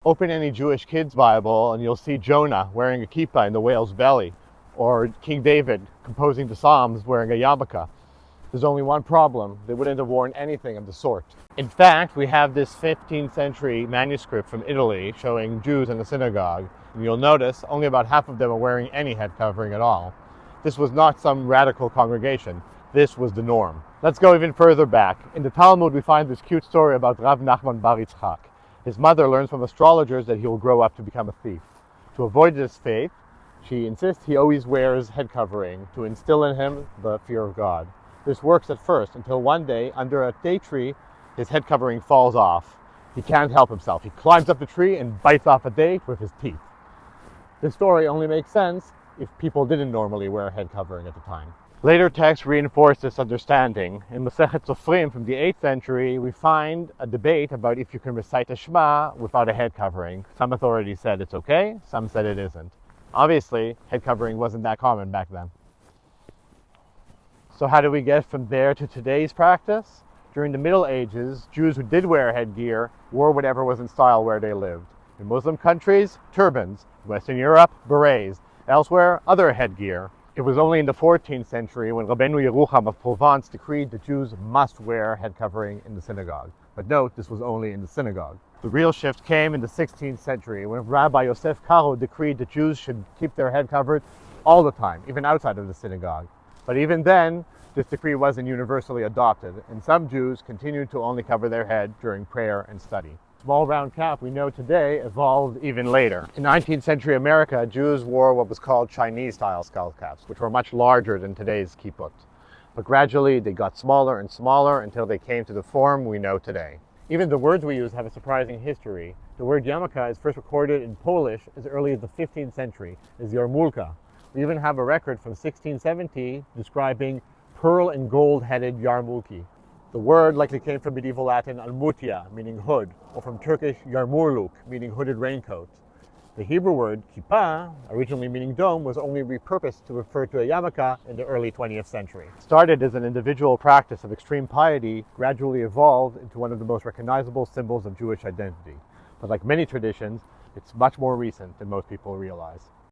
Open any Jewish kid's Bible and you'll see Jonah wearing a kippah in the whale's belly, or King David composing the Psalms wearing a yarmulke. There's only one problem: they wouldn't have worn anything of the sort. In fact, we have this 15th century manuscript from Italy showing Jews in the synagogue, and you'll notice only about half of them are wearing any head covering at all. This was not some radical congregation. This was the norm. Let's go even further back. In the Talmud, we find this cute story about Rav Nachman bar Yitzchak. His mother learns from astrologers that he will grow up to become a thief. To avoid this fate, she insists he always wears head covering to instill in him the fear of God. This works at first, until one day, under a date tree, his head covering falls off. He can't help himself. He climbs up the tree and bites off a date with his teeth. This story only makes sense if people didn't normally wear a head covering at the time. Later texts reinforce this understanding. In Masechet Sofrim from the 8th century, we find a debate about if you can recite a Shema without a head covering. Some authorities said it's okay, some said it isn't. Obviously, head covering wasn't that common back then. So how do we get from there to today's practice? During the Middle Ages, Jews who did wear headgear wore whatever was in style where they lived. In Muslim countries, turbans. Western Europe, berets. Elsewhere, other headgear. It was only in the 14th century when Rabbeinu Yerucham of Provence decreed that Jews must wear head covering in the synagogue. But note, this was only in the synagogue. The real shift came in the 16th century when Rabbi Yosef Karo decreed that Jews should keep their head covered all the time, even outside of the synagogue. But even then, this decree wasn't universally adopted, and some Jews continued to only cover their head during prayer and study. Small round cap we know today evolved even later. In 19th century America, Jews wore what was called Chinese-style skullcaps, which were much larger than today's kippot. But gradually they got smaller and smaller until they came to the form we know today. Even the words we use have a surprising history. The word yarmulke is first recorded in Polish as early as the 15th century as yarmulke. We even have a record from 1670 describing pearl and gold-headed yarmulke. The word likely came from medieval Latin almutia, meaning hood, or from Turkish yarmulke, meaning hooded raincoat. The Hebrew word kippah, originally meaning dome, was only repurposed to refer to a yarmulke in the early 20th century. Started as an individual practice of extreme piety, gradually evolved into one of the most recognizable symbols of Jewish identity. But like many traditions, it's much more recent than most people realize.